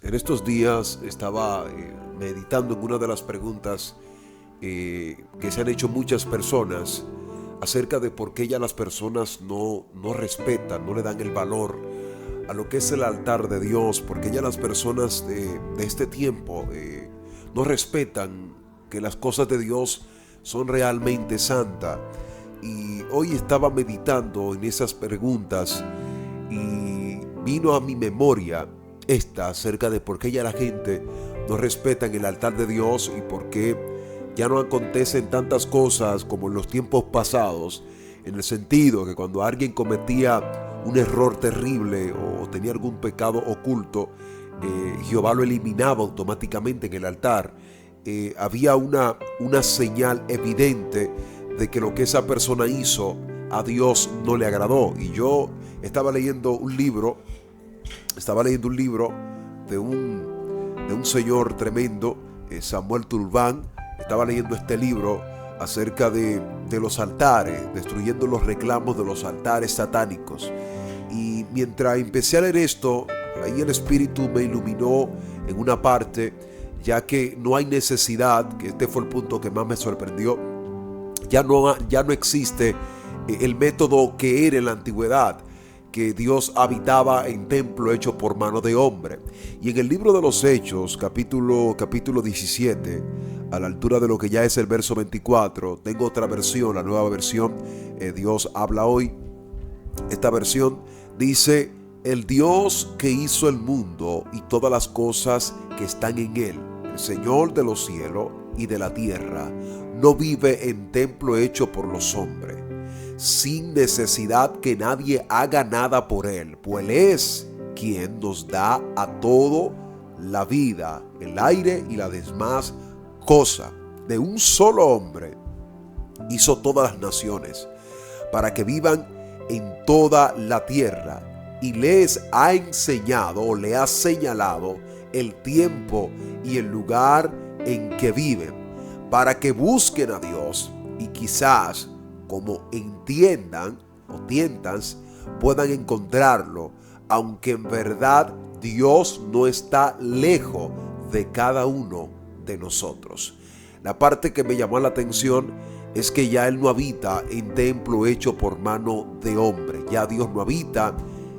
En estos días estaba meditando en una de las preguntas que se han hecho muchas personas acerca de por qué ya las personas no respetan, no le dan el valor a lo que es el altar de Dios, porque ya las personas de este tiempo no respetan que las cosas de Dios son realmente santas. Y hoy estaba meditando en esas preguntas y vino a mi memoria esta acerca de por qué ya la gente no respeta en el altar de Dios y por qué ya no acontecen tantas cosas como en los tiempos pasados, en el sentido que cuando alguien cometía un error terrible o tenía algún pecado oculto, Jehová lo eliminaba automáticamente en el altar. Había una señal evidente de que lo que esa persona hizo a Dios no le agradó. Y yo estaba leyendo un libro de un señor tremendo, Samuel Turbán. Estaba leyendo este libro acerca de los altares, destruyendo los reclamos de los altares satánicos. Y mientras empecé a leer esto, ahí el Espíritu me iluminó en una parte, ya que no hay necesidad, que este fue el punto que más me sorprendió, ya no existe el método que era en la antigüedad, que Dios habitaba en templo hecho por mano de hombre. Y en el libro de los Hechos, capítulo 17, a la altura de lo que ya es el verso 24, tengo otra versión, la nueva versión, Dios habla hoy. Esta versión dice: el Dios que hizo el mundo y todas las cosas que están en él, el Señor de los cielos y de la tierra, no vive en templo hecho por los hombres, sin necesidad que nadie haga nada por él, pues él es quien nos da a todo la vida, el aire y las demás cosas. De un solo hombre hizo todas las naciones, para que vivan en toda la tierra, y les ha enseñado o le ha señalado el tiempo y el lugar en que viven, para que busquen a Dios y quizás, como entiendan o tientan, puedan encontrarlo, aunque en verdad Dios no está lejos de cada uno de nosotros. La parte que me llamó la atención es que ya Él no habita en templo hecho por mano de hombre. Ya Dios no habita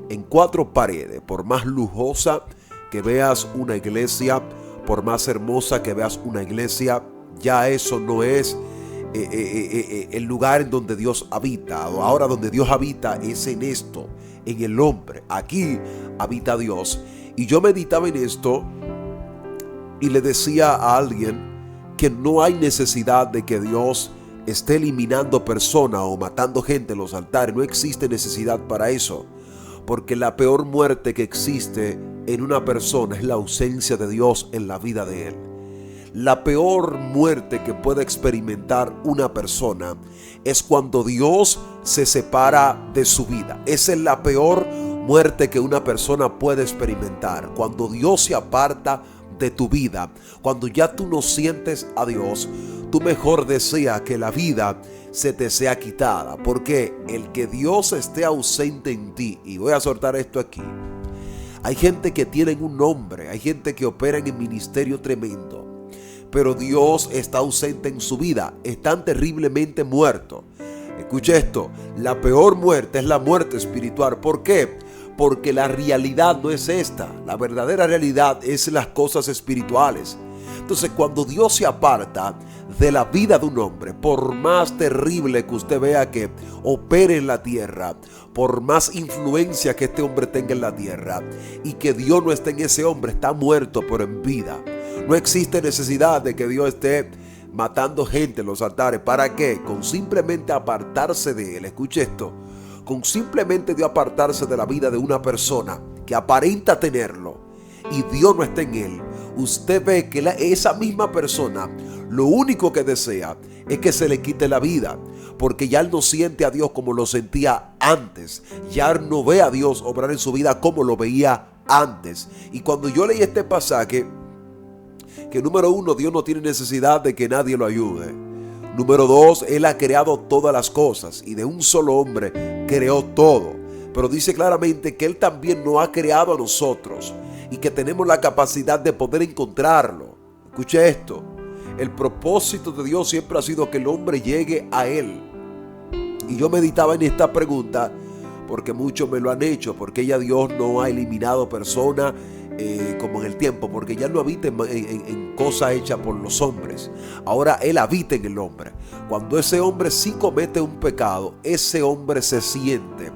en cuatro paredes. Por más lujosa que veas una iglesia, por más hermosa que veas una iglesia, ya eso no es el lugar en donde Dios habita. Ahora donde Dios habita es en esto, en el hombre. Aquí habita Dios. Y yo meditaba en esto y le decía a alguien que no hay necesidad de que Dios esté eliminando personas o matando gente en los altares. No existe necesidad para eso, porque la peor muerte que existe en una persona es la ausencia de Dios en la vida de él. La peor muerte que puede experimentar una persona es cuando Dios se separa de su vida. Esa es la peor muerte que una persona puede experimentar, cuando Dios se aparta de tu vida. Cuando ya tú no sientes a Dios, tú mejor deseas que la vida se te sea quitada, porque el que Dios esté ausente en ti, y voy a soltar esto aquí, hay gente que tienen un nombre, hay gente que opera en el ministerio tremendo, pero Dios está ausente en su vida, están terriblemente muertos. Escucha esto, la peor muerte es la muerte espiritual. ¿Por qué? Porque la realidad no es esta, la verdadera realidad es las cosas espirituales. Entonces, cuando Dios se aparta de la vida de un hombre, por más terrible que usted vea que opere en la tierra, por más influencia que este hombre tenga en la tierra, y que Dios no esté en ese hombre, está muerto pero en vida. No existe necesidad de que Dios esté matando gente en los altares. ¿Para qué? Con simplemente apartarse de él. Escuche esto. Con simplemente de apartarse de la vida de una persona que aparenta tenerlo y Dios no está en él, usted ve que esa misma persona lo único que desea es que se le quite la vida, porque ya él no siente a Dios como lo sentía antes, ya él no ve a Dios obrar en su vida como lo veía antes. Y cuando yo leí este pasaje, que número uno, Dios no tiene necesidad de que nadie lo ayude. Número dos, Él ha creado todas las cosas y de un solo hombre creó todo. Pero dice claramente que Él también nos ha creado a nosotros. y que tenemos la capacidad de poder encontrarlo. Escuche esto, el propósito de Dios siempre ha sido que el hombre llegue a Él. Y yo meditaba en esta pregunta porque muchos me lo han hecho, porque ya Dios no ha eliminado personas como en el tiempo, porque ya no habita en cosas hechas por los hombres. Ahora Él habita en el hombre. Cuando ese hombre sí comete un pecado, ese hombre se siente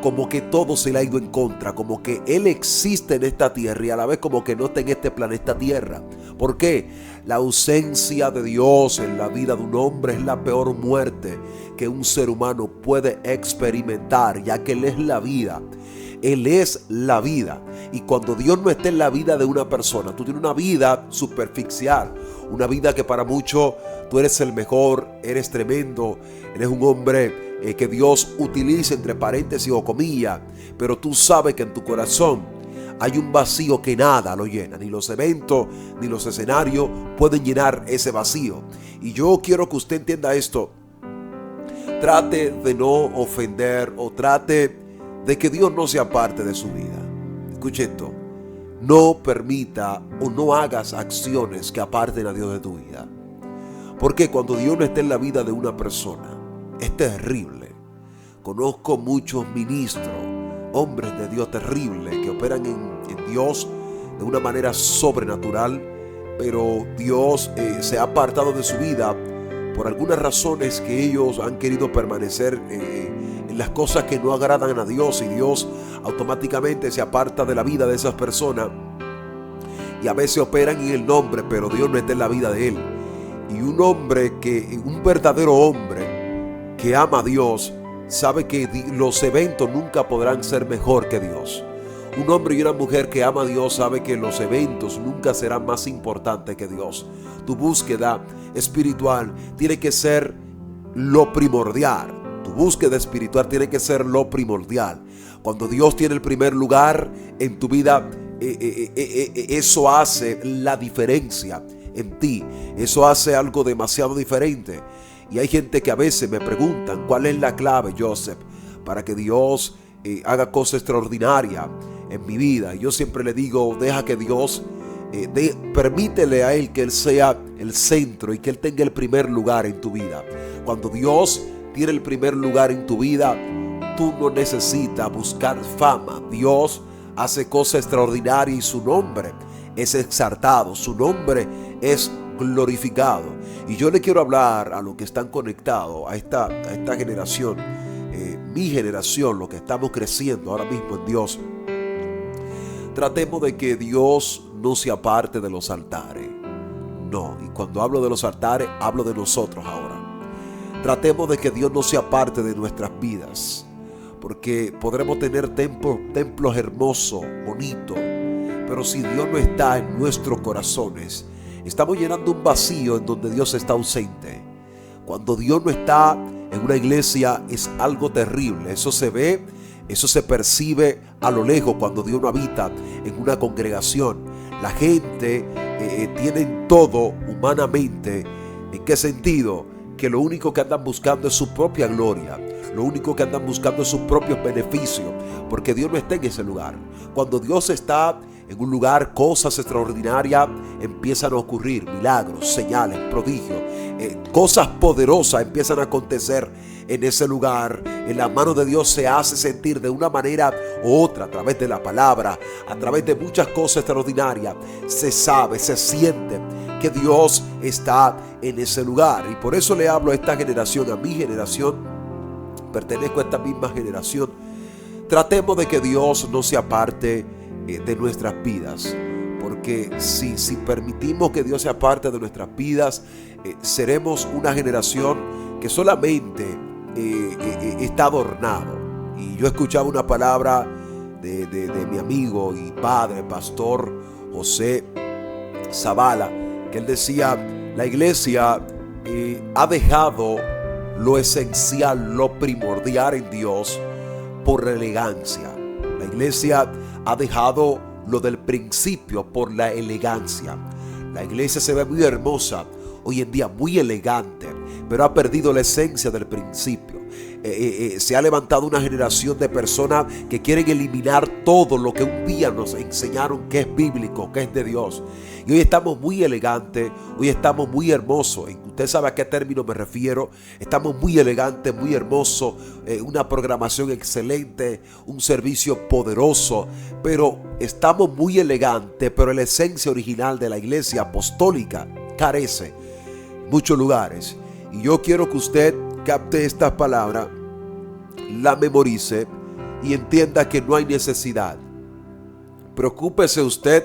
como que todo se le ha ido en contra, como que Él existe en esta tierra y a la vez como que no está en este planeta Tierra. ¿Por qué? La ausencia de Dios en la vida de un hombre es la peor muerte que un ser humano puede experimentar, ya que Él es la vida. Él es la vida. Y cuando Dios no está en la vida de una persona, tú tienes una vida superficial, una vida que para muchos tú eres el mejor, eres tremendo, eres un hombre que Dios utiliza entre paréntesis o comillas, pero tú sabes que en tu corazón hay un vacío que nada lo llena, ni los eventos ni los escenarios pueden llenar ese vacío. Y yo quiero que usted entienda esto. Trate de no ofender o trate de que Dios no sea parte de su vida. Escuche esto, no permita o no hagas acciones que aparten a Dios de tu vida. Porque cuando Dios no está en la vida de una persona, es terrible. Conozco muchos ministros, hombres de Dios terribles, que operan en Dios de una manera sobrenatural, pero Dios se ha apartado de su vida por algunas razones que ellos han querido permanecer en las cosas que no agradan a Dios, y Dios automáticamente se aparta de la vida de esas personas y a veces operan en el nombre, pero Dios no está en la vida de él. Y un verdadero hombre que ama a Dios sabe que los eventos nunca podrán ser mejor que Dios. Un hombre y una mujer que ama a Dios sabe que los eventos nunca serán más importantes que Dios. Tu búsqueda espiritual tiene que ser lo primordial. Tu búsqueda espiritual tiene que ser lo primordial. Cuando Dios tiene el primer lugar en tu vida, eso hace la diferencia en ti. Eso hace algo demasiado diferente. Y hay gente que a veces me preguntan, ¿cuál es la clave, Joseph, para que Dios haga cosas extraordinarias en mi vida? Y yo siempre le digo, deja que Dios, permítele a Él que Él sea el centro y que Él tenga el primer lugar en tu vida. Cuando Dios tiene el primer lugar en tu vida, tú no necesitas buscar fama. Dios hace cosas extraordinarias y su nombre es exaltado, su nombre es glorificado. Y yo le quiero hablar a los que están conectados a esta generación, mi generación, los que estamos creciendo ahora mismo en Dios. Tratemos de que Dios no se aparte de los altares. No, y cuando hablo de los altares, hablo de nosotros ahora. Tratemos de que Dios no se aparte de nuestras vidas, porque podremos tener templos hermosos, bonitos, pero si Dios no está en nuestros corazones, estamos llenando un vacío en donde Dios está ausente. Cuando Dios no está en una iglesia es algo terrible. Eso se ve, eso se percibe a lo lejos cuando Dios no habita en una congregación. La gente tiene todo humanamente. ¿En qué sentido? Que lo único que andan buscando es su propia gloria. Lo único que andan buscando es sus propios beneficios, porque Dios no está en ese lugar. Cuando Dios está en un lugar, cosas extraordinarias empiezan a ocurrir, milagros, señales, prodigios, cosas poderosas empiezan a acontecer en ese lugar. En la mano de Dios se hace sentir de una manera u otra, a través de la palabra, a través de muchas cosas extraordinarias. Se sabe, se siente que Dios está en ese lugar. Y por eso le hablo a esta generación, a mi generación, pertenezco a esta misma generación. Tratemos de que Dios no se aparte de nuestras vidas, porque si permitimos que Dios sea parte de nuestras vidas, seremos una generación que solamente está adornado. Y yo escuchaba una palabra de mi amigo y padre, pastor José Zavala, que él decía, la iglesia ha dejado lo esencial, lo primordial en Dios por la elegancia. La iglesia ha dejado lo del principio por la elegancia. La iglesia se ve muy hermosa hoy en día, muy elegante, pero ha perdido la esencia del principio. se ha levantado una generación de personas que quieren eliminar todo lo que un día nos enseñaron que es bíblico, que es de Dios. Y hoy estamos muy elegantes, hoy estamos muy hermosos. Usted sabe a qué término me refiero. Estamos muy elegantes, muy hermosos, una programación excelente, un servicio poderoso, pero estamos muy elegantes, pero la esencia original de la iglesia apostólica carece en muchos lugares. Y yo quiero que usted capte estas palabras, la memorice y entienda que no hay necesidad. Preocúpese usted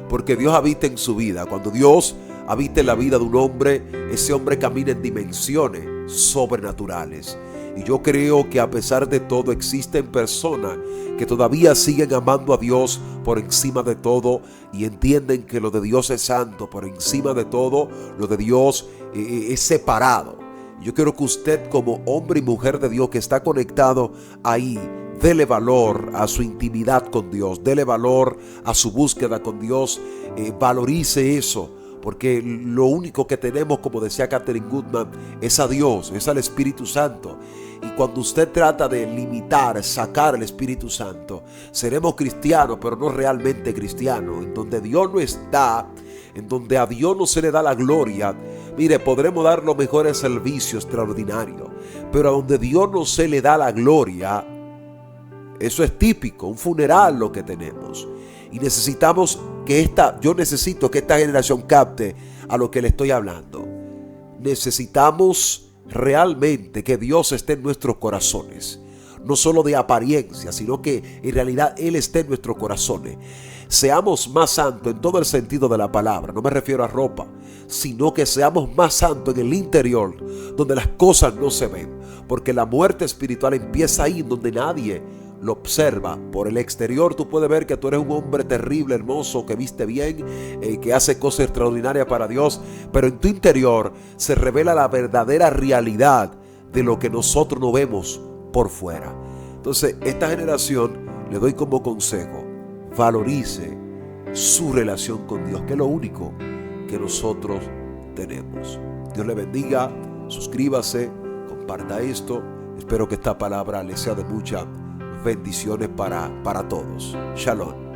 porque Dios habita en su vida. Cuando Dios habita en la vida de un hombre, ese hombre camina en dimensiones sobrenaturales. Y yo creo que a pesar de todo existen personas que todavía siguen amando a Dios por encima de todo y entienden que lo de Dios es santo, por encima de todo lo de Dios es separado. Yo quiero que usted, como hombre y mujer de Dios que está conectado ahí, dele valor a su intimidad con Dios, dele valor a su búsqueda con Dios, valorice eso, porque lo único que tenemos, como decía Katherine Goodman, es a Dios, es al Espíritu Santo. Y cuando usted trata de limitar, sacar el Espíritu Santo, seremos cristianos, pero no realmente cristianos. En donde Dios no está, en donde a Dios no se le da la gloria, mire, podremos dar los mejores servicios extraordinarios, pero a donde Dios no se le da la gloria, eso es típico, un funeral lo que tenemos. Y necesitamos yo necesito que esta generación capte a lo que le estoy hablando. Necesitamos realmente que Dios esté en nuestros corazones. No solo de apariencia, sino que en realidad Él esté en nuestros corazones. Seamos más santos en todo el sentido de la palabra. No me refiero a ropa, sino que seamos más santos en el interior, donde las cosas no se ven. Porque la muerte espiritual empieza ahí, donde nadie lo observa. Por el exterior tú puedes ver que tú eres un hombre terrible, hermoso, que viste bien, que hace cosas extraordinarias para Dios, pero en tu interior se revela la verdadera realidad de lo que nosotros no vemos por fuera. Entonces, esta generación, le doy como consejo, valorice su relación con Dios, que es lo único que nosotros tenemos. Dios le bendiga, suscríbase, comparta esto. Espero que esta palabra le sea de mucha bendiciones para todos. Shalom.